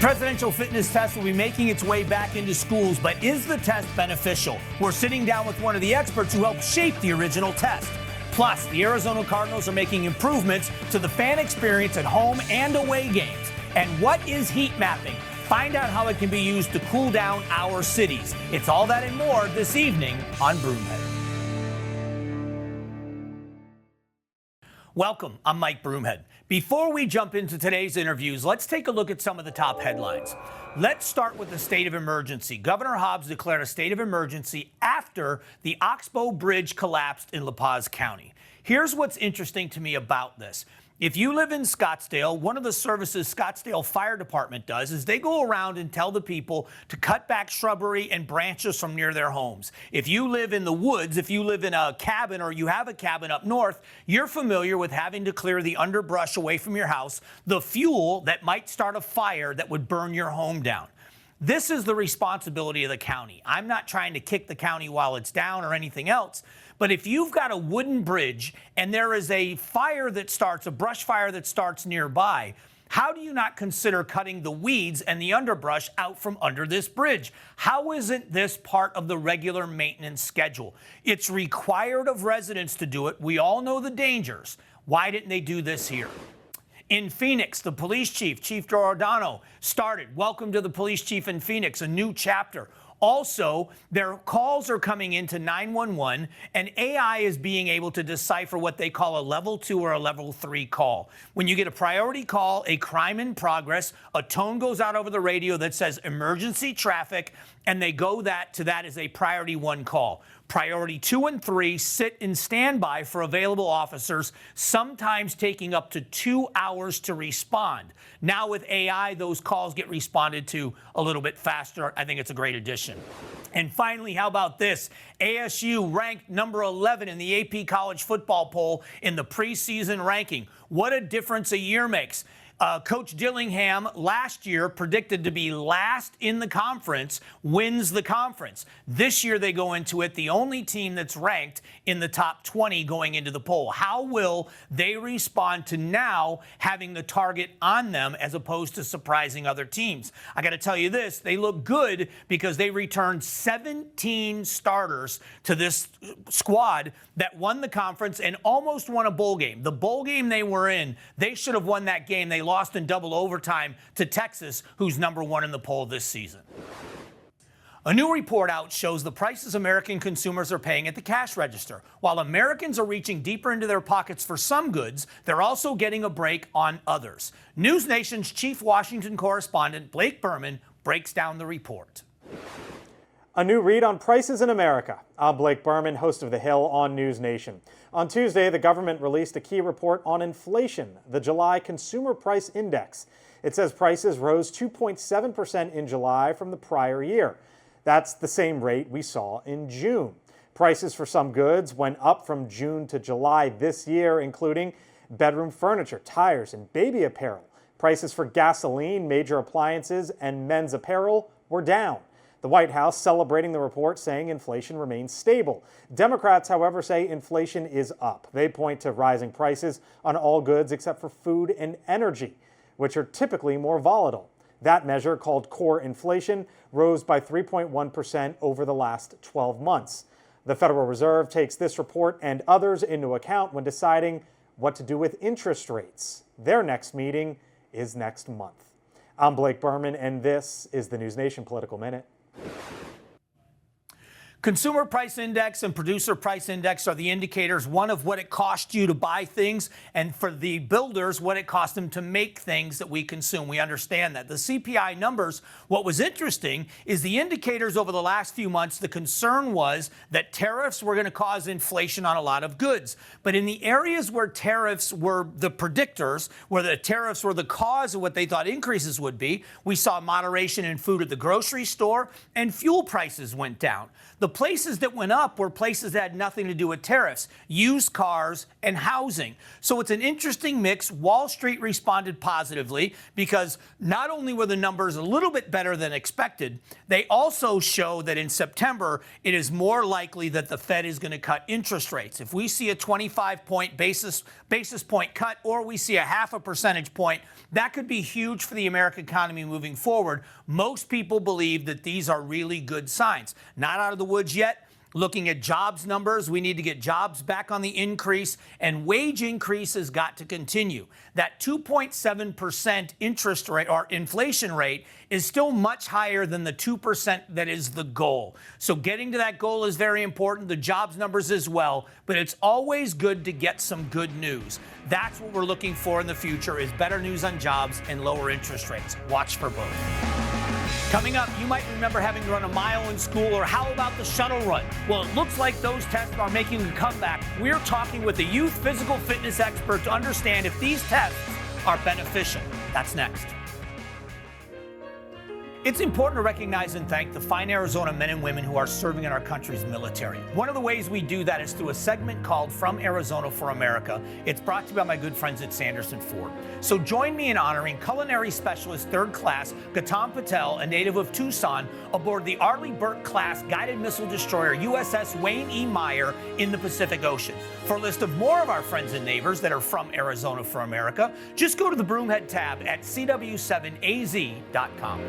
Presidential fitness test will be making its way back into schools, but is the test beneficial? We're sitting down with one of the experts who helped shape the original test. Plus, the Arizona Cardinals are making improvements to the fan experience at home and away games. And what is heat mapping? Find out how it can be used to cool down our cities. It's all that and more this evening on Broomhead. Welcome, I'm Mike Broomhead. Before we jump into today's interviews, let's take a look at some of the top headlines. Let's start with the state of emergency. Governor Hobbs declared a state of emergency after the Oxbow Bridge collapsed in La Paz County. Here's what's interesting to me about this. If you live in Scottsdale, one of the services Scottsdale Fire Department does is they go around and tell the people to cut back shrubbery and branches from near their homes. If you live in the woods, if you live in a cabin or you have a cabin up north, you're familiar with having to clear the underbrush away from your house, the fuel that might start a fire that would burn your home down. This is the responsibility of the county. I'm not trying to kick the county while it's down or anything else, but if you've got a wooden bridge and there is a fire that starts, a brush fire that starts nearby, how do you not consider cutting the weeds and the underbrush out from under this bridge? How isn't this part of the regular maintenance schedule? It's required of residents to do it. We all know the dangers. Why didn't they do this here? In Phoenix, the police chief, Chief Giordano, started. Welcome to the police chief in Phoenix, a new chapter. Also, their calls are coming into 911, and AI is being able to decipher what they call a level 2 or a level 3 call. When you get a priority call, a crime in progress, a tone goes out over the radio that says emergency traffic, and they go to that as a priority 1 call. Priority 2 and 3 sit in standby for available officers, sometimes taking up to 2 hours to respond. Now with AI, those calls get responded to a little bit faster. I think it's a great addition. And finally, how about this? ASU ranked number 11 in the AP college football poll in the preseason ranking. What a difference a year makes. Coach Dillingham last year predicted to be last in the conference, wins the conference. This year they go into it, the only team that's ranked in the top 20 going into the poll. How will they respond to now having the target on them as opposed to surprising other teams? I got to tell you this, they look good because they returned 17 starters to this squad that won the conference and almost won a bowl game. The bowl game they were in, they should have won that game. They lost in double overtime to Texas, who's number 1 in the poll this season. A new report out shows the prices American consumers are paying at the cash register. While Americans are reaching deeper into their pockets for some goods, they're also getting a break on others. News Nation's chief Washington correspondent Blake Berman breaks down the report. A new read on prices in America. I'm Blake Berman, host of The Hill on News Nation. On Tuesday, the government released a key report on inflation, the July Consumer Price Index. It says prices rose 2.7% in July from the prior year. That's the same rate we saw in June. Prices for some goods went up from June to July this year, including bedroom furniture, tires, and baby apparel. Prices for gasoline, major appliances, and men's apparel were down. The White House celebrating the report, saying inflation remains stable. Democrats, however, say inflation is up. They point to rising prices on all goods except for food and energy, which are typically more volatile. That measure, called core inflation, rose by 3.1% over the last 12 months. The Federal Reserve takes this report and others into account when deciding what to do with interest rates. Their next meeting is next month. I'm Blake Berman, and this is the News Nation Political Minute. Consumer Price Index and Producer Price Index are the indicators, one of what it costs you to buy things, and for the builders, what it costs them to make things that we consume. We understand that. The CPI numbers, what was interesting is the indicators over the last few months, the concern was that tariffs were going to cause inflation on a lot of goods. But in the areas where tariffs were the predictors, where the tariffs were the cause of what they thought increases would be, we saw moderation in food at the grocery store and fuel prices went down. The places that went up were places that had nothing to do with tariffs, used cars and housing. So it's an interesting mix. Wall Street responded positively because not only were the numbers a little bit better than expected, they also show that in September, it is more likely that the Fed is going to cut interest rates. If we see a 25-point basis point cut, or we see a half a percentage point, that could be huge for the American economy moving forward. Most people believe that these are really good signs. Not out of the woods yet. Looking at jobs numbers, we need to get jobs back on the increase, and wage increases got to continue. That 2.7% interest rate or inflation rate is still much higher than the 2% that is the goal. So getting to that goal is very important, the jobs numbers as well, but it's always good to get some good news. That's what we're looking for in the future, is better news on jobs and lower interest rates. Watch for both. Coming up, you might remember having to run a mile in school, or how about the shuttle run? Well, it looks like those tests are making a comeback. We're talking with a youth physical fitness expert to understand if these tests are beneficial. That's next. It's important to recognize and thank the fine Arizona men and women who are serving in our country's military. One of the ways we do that is through a segment called From Arizona for America. It's brought to you by my good friends at Sanderson Ford. So join me in honoring culinary specialist third class Gautam Patel, a native of Tucson, aboard the Arleigh Burke-class guided missile destroyer USS Wayne E. Meyer in the Pacific Ocean. For a list of more of our friends and neighbors that are from Arizona for America, just go to the Broomhead tab at cw7az.com.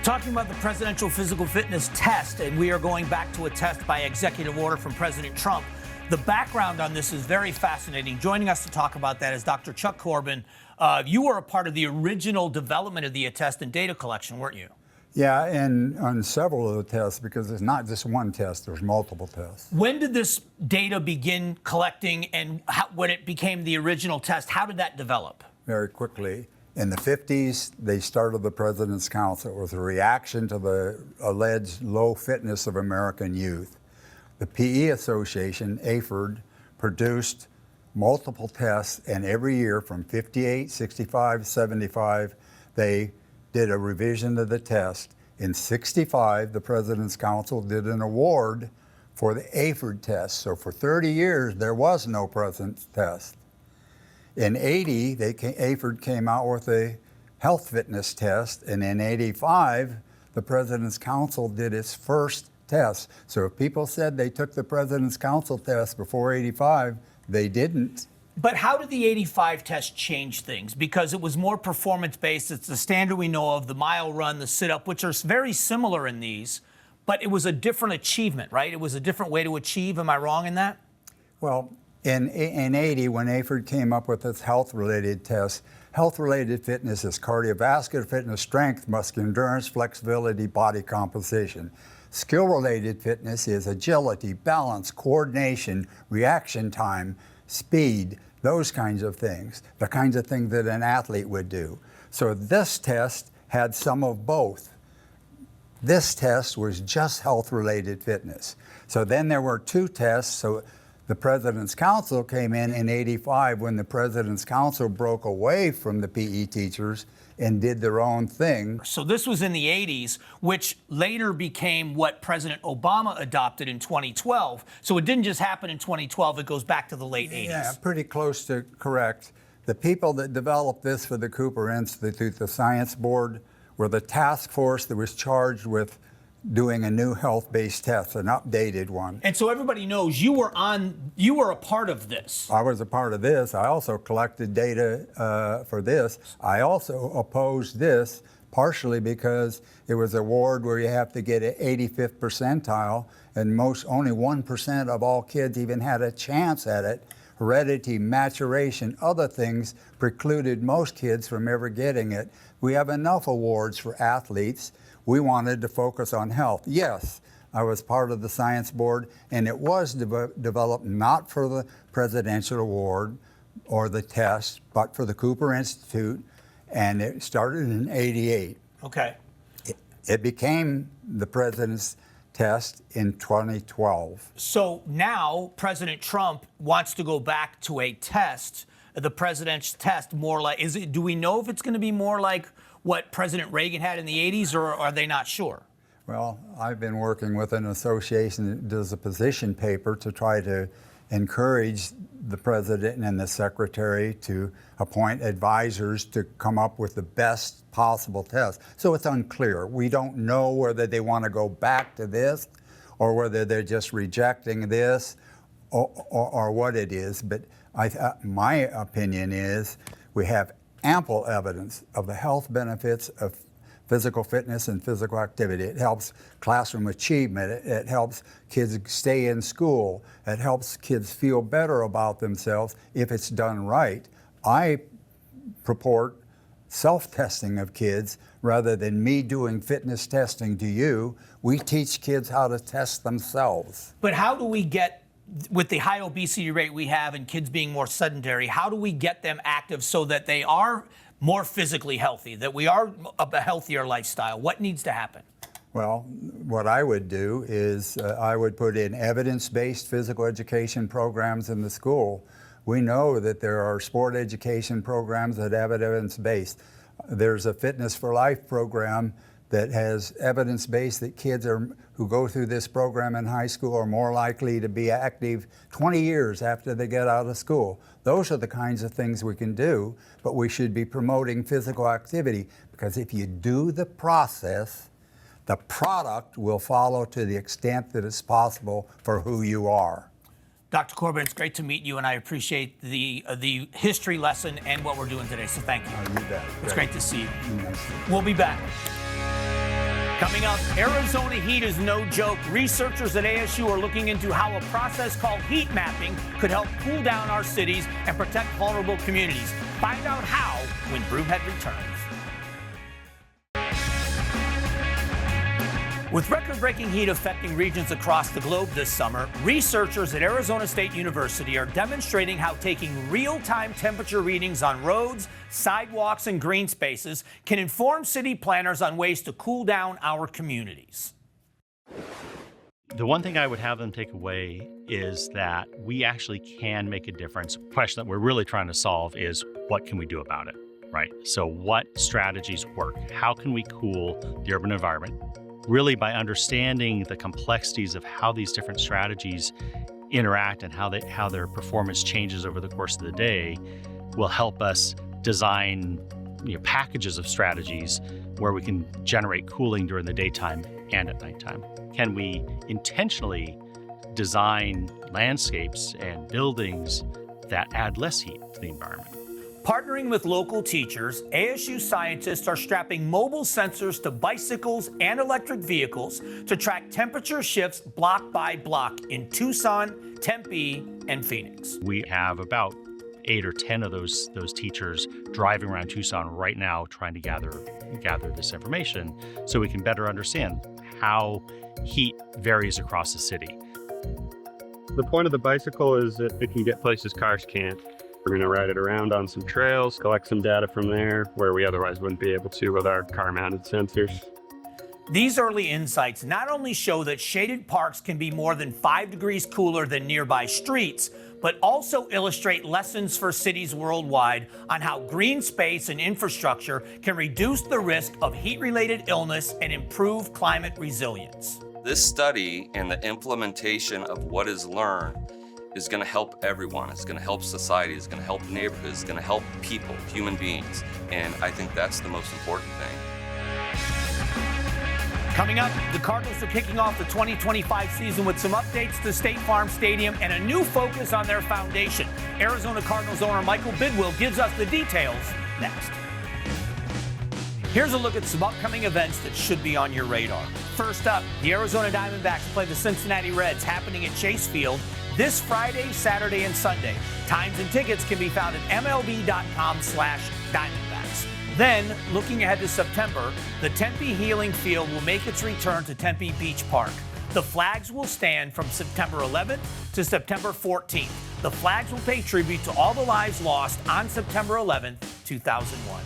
Talking about the presidential physical fitness test, and we are going back to a test by executive order from President Trump. The background on this is very fascinating. Joining us to talk about that is Dr. Chuck Corbin. You were a part of the original development of the test and data collection, weren't you? Yeah, and on several of the tests, because it's not just one test, there's multiple tests. When did this data begin collecting, and when it became the original test, how did that develop? Very quickly. In the 50s, they started the President's Council. It was a reaction to the alleged low fitness of American youth. The PE Association, AFERD, produced multiple tests, and every year from 58, 65, 75, they did a revision of the test. In 65, the President's Council did an award for the AFERD test. So for 30 years, there was no President's test. In 80, AFERD came out with a health fitness test, and in 85, the President's Council did its first test. So if people said they took the President's Council test before 85, they didn't. But how did the 85 test change things? Because it was more performance-based. It's the standard we know of, the mile run, the sit-up, which are very similar in these, but it was a different achievement, right? It was a different way to achieve. Am I wrong in that? Well, in 80, when AFERD came up with its health-related tests, health-related fitness is cardiovascular fitness, strength, muscular endurance, flexibility, body composition. Skill-related fitness is agility, balance, coordination, reaction time, speed, those kinds of things, the kinds of things that an athlete would do. So this test had some of both. This test was just health-related fitness. So then there were two tests. So the President's Council came in 85 when the President's Council broke away from the PE teachers and did their own thing. So this was in the 80s, which later became what President Obama adopted in 2012. So it didn't just happen in 2012, it goes back to the late 80s. Yeah, pretty close to correct. The people that developed this for the Cooper Institute, the Science Board, were the task force that was charged with doing a new health-based test, an updated one. And so everybody knows you were a part of this. I was a part of this. I also collected data for this. I also opposed this partially because it was a ward where you have to get an 85th percentile, and only 1% of all kids even had a chance at it. Heredity, maturation, other things precluded most kids from ever getting it. We have enough awards for athletes. We wanted to focus on health. Yes, I was part of the Science Board, and it was developed not for the Presidential Award or the test, but for the Cooper Institute, and it started in '88. Okay. It became the President's test in 2012. So now President Trump wants to go back to a test, the president's test, more like, do we know if it's going to be more like what President Reagan had in the 80s, or are they not sure? Well, I've been working with an association that does a position paper to try to encourage the president and the secretary to appoint advisors to come up with the best possible test. So it's unclear. We don't know whether they want to go back to this or whether they're just rejecting this or what it is. But my opinion is we have ample evidence of the health benefits of physical fitness and physical activity. It helps classroom achievement. It helps kids stay in school. It helps kids feel better about themselves if it's done right. I purport self-testing of kids rather than me doing fitness testing to you. We teach kids how to test themselves. But how do we get, with the high obesity rate we have and kids being more sedentary, how do we get them active so that they are more physically healthy, that we are a healthier lifestyle? What needs to happen? Well, what I would do is I would put in evidence-based physical education programs in the school. We know that there are sport education programs that have evidence-based. There's a Fitness for Life program that has evidence-based that kids who go through this program in high school are more likely to be active 20 years after they get out of school. Those are the kinds of things we can do, but we should be promoting physical activity, because if you do the process, the product will follow to the extent that it's possible for who you are. Dr. Corbin, it's great to meet you, and I appreciate the history lesson and what we're doing today, so thank you. You bet. It's great to see you. Nice. We'll be back. Coming up, Arizona heat is no joke. Researchers at ASU are looking into how a process called heat mapping could help cool down our cities and protect vulnerable communities. Find out how when Broomhead returns. With record-breaking heat affecting regions across the globe this summer, researchers at Arizona State University are demonstrating how taking real-time temperature readings on roads, sidewalks, and green spaces can inform city planners on ways to cool down our communities. The one thing I would have them take away is that we actually can make a difference. The question that we're really trying to solve is, what can we do about it, right? So what strategies work? How can we cool the urban environment? Really, by understanding the complexities of how these different strategies interact and how their performance changes over the course of the day will help us design packages of strategies where we can generate cooling during the daytime and at nighttime. Can we intentionally design landscapes and buildings that add less heat to the environment? Partnering with local teachers, ASU scientists are strapping mobile sensors to bicycles and electric vehicles to track temperature shifts block by block in Tucson, Tempe, and Phoenix. We have about 8 or 10 of those teachers driving around Tucson right now trying to gather this information so we can better understand how heat varies across the city. The point of the bicycle is that it can get places cars can't. We're going to ride it around on some trails, collect some data from there where we otherwise wouldn't be able to with our car-mounted sensors. These early insights not only show that shaded parks can be more than 5 degrees cooler than nearby streets, but also illustrate lessons for cities worldwide on how green space and infrastructure can reduce the risk of heat-related illness and improve climate resilience. This study and the implementation of what is learned is going to help everyone. It's going to help society. It's going to help neighborhoods. It's going to help people, human beings. And I think that's the most important thing. Coming up, the Cardinals are kicking off the 2025 season with some updates to State Farm Stadium and a new focus on their foundation. Arizona Cardinals owner Michael Bidwill gives us the details next. Here's a look at some upcoming events that should be on your radar. First up, the Arizona Diamondbacks play the Cincinnati Reds, happening at Chase Field this Friday, Saturday, and Sunday. Times and tickets can be found at MLB.com/Diamondbacks. Then, looking ahead to September, the Tempe Healing Field will make its return to Tempe Beach Park. The flags will stand from September 11th to September 14th. The flags will pay tribute to all the lives lost on September 11th, 2001.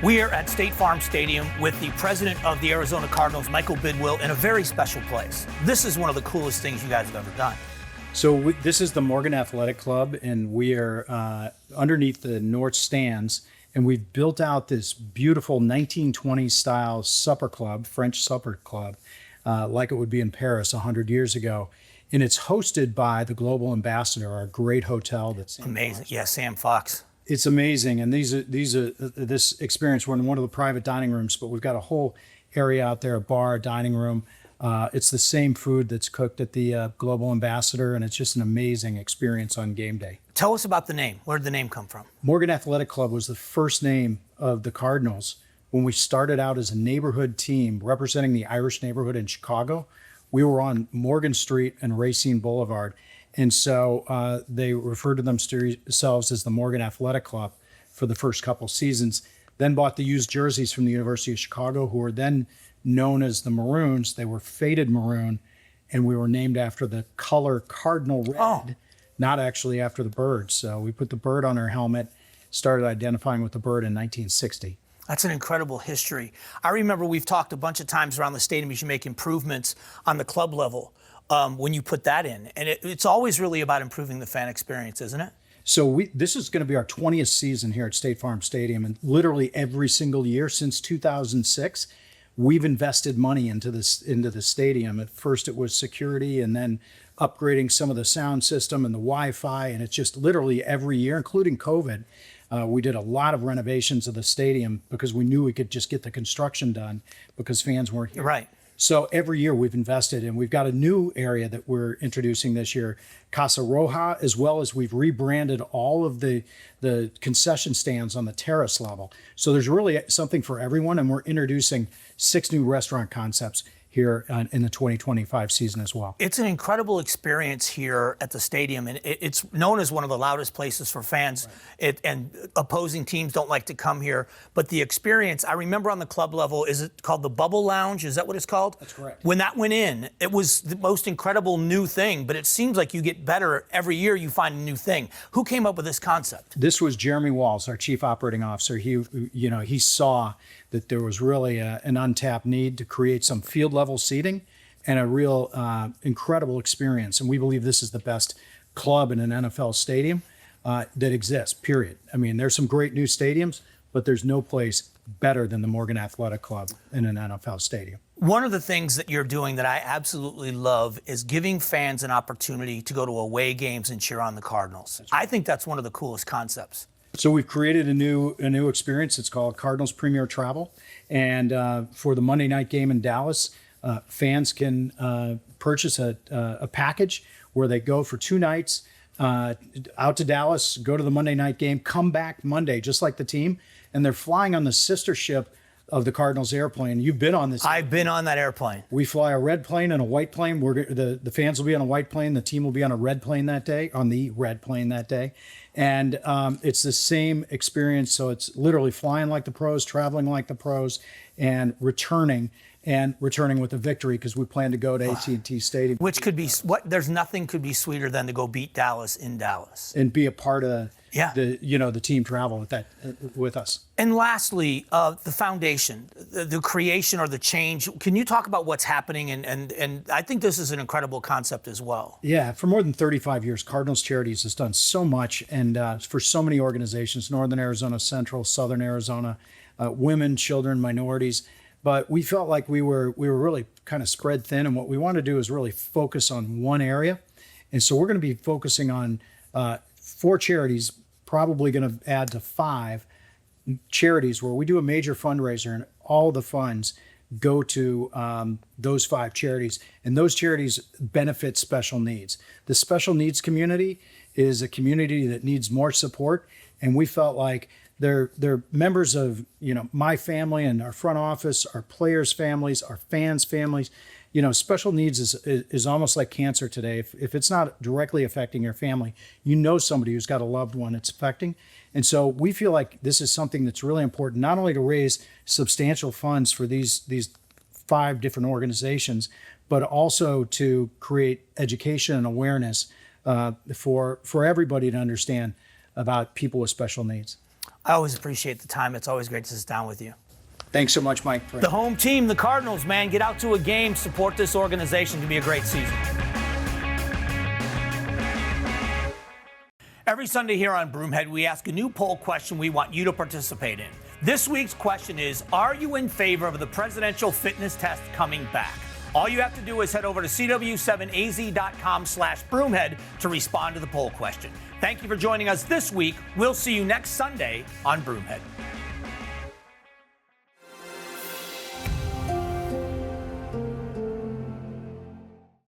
We are at State Farm Stadium with the president of the Arizona Cardinals, Michael Bidwill, in a very special place. This is one of the coolest things you guys have ever done. So this is the Morgan Athletic Club, and we are underneath the north stands, and we've built out this beautiful 1920s style supper club, French supper club, like it would be in Paris 100 years ago. And it's hosted by the Global Ambassador, our great hotel. That's amazing. Yeah, Sam Fox. It's amazing. And this experience, we're in one of the private dining rooms, but we've got a whole area out there, a bar, dining room. It's the same food that's cooked at the Global Ambassador, and it's just an amazing experience on game day. Tell us about the name. Where did the name come from? Morgan Athletic Club was the first name of the Cardinals when we started out as a neighborhood team representing the Irish neighborhood in Chicago. We were on Morgan Street and Racine Boulevard, and so they referred to themselves as the Morgan Athletic Club for the first couple seasons, then bought the used jerseys from the University of Chicago, who were then known as the Maroons. They were faded maroon, and we were named after the color cardinal red, not actually after the bird. So we put the bird on our helmet, started identifying with the bird in 1960. That's an incredible history. I remember we've talked a bunch of times around the stadium, you should make improvements on the club level when you put that in. And it's always really about improving the fan experience, isn't it? So this is going to be our 20th season here at State Farm Stadium, and literally every single year since 2006, we've invested money into the stadium. At first it was security, and then upgrading some of the sound system and the Wi-Fi, and it's just literally every year, including COVID, we did a lot of renovations of the stadium because we knew we could just get the construction done because fans weren't here. Right. So every year we've invested, and we've got a new area that we're introducing this year, Casa Roja, as well as we've rebranded all of the concession stands on the terrace level. So there's really something for everyone, and we're introducing 6 new restaurant concepts here in the 2025 season as well. It's an incredible experience here at the stadium, and it's known as one of the loudest places for fans. Right. And opposing teams don't like to come here. But the experience, I remember on the club level, is it called the Bubble Lounge? Is that what it's called? That's correct. When that went in, it was the most incredible new thing, but it seems like you get better every year. You find a new thing. Who came up with this concept? This was Jeremy Walls, our chief operating officer. He saw that there was really an untapped need to create some field level seating and a real incredible experience. And we believe this is the best club in an NFL stadium that exists, period. I mean, there's some great new stadiums, but there's no place better than the Morgan Athletic Club in an NFL stadium. One of the things that you're doing that I absolutely love is giving fans an opportunity to go to away games and cheer on the Cardinals. Right. I think that's one of the coolest concepts. So we've created a new experience. It's called Cardinals Premier Travel, and for the Monday night game in Dallas, fans can purchase a package where they go for 2 nights out to Dallas, go to the Monday night game, come back Monday, just like the team, and they're flying on the sister ship of the Cardinals airplane. You've been on this. I've been on that airplane. We fly a red plane and a white plane. The fans will be on a white plane. The team will be on a red plane that day, And it's the same experience. So it's literally flying like the pros, traveling like the pros, and returning with a victory because we plan to go to AT&T Stadium. Which could be there's nothing could be sweeter than to go beat Dallas in Dallas and be a part of the team travel with us. And lastly, the foundation, the creation or the change. Can you talk about what's happening? And I think this is an incredible concept as well. Yeah, for more than 35 years, Cardinals Charities has done so much, and for so many organizations: Northern Arizona Central, Southern Arizona, women, children, minorities. But we felt like we were really kind of spread thin, and what we want to do is really focus on one area. And so we're going to be focusing on 4 charities, probably going to add to 5 charities where we do a major fundraiser, and all the funds go to those 5 charities. And those charities benefit special needs. The special needs community is a community that needs more support, and we felt like they're members of my family and our front office, our players' families, our fans' families. Special needs is almost like cancer today. If it's not directly affecting your family, somebody who's got a loved one it's affecting. And so we feel like this is something that's really important, not only to raise substantial funds for these 5 different organizations, but also to create education and awareness for everybody to understand about people with special needs. I always appreciate the time. It's always great to sit down with you. Thanks so much, Mike. The home team, the Cardinals, man, get out to a game, support this organization. It's going to be a great season. Every Sunday here on Broomhead, we ask a new poll question we want you to participate in. This week's question is, are you in favor of the presidential fitness test coming back? All you have to do is head over to cw7az.com/Broomhead to respond to the poll question. Thank you for joining us this week. We'll see you next Sunday on Broomhead.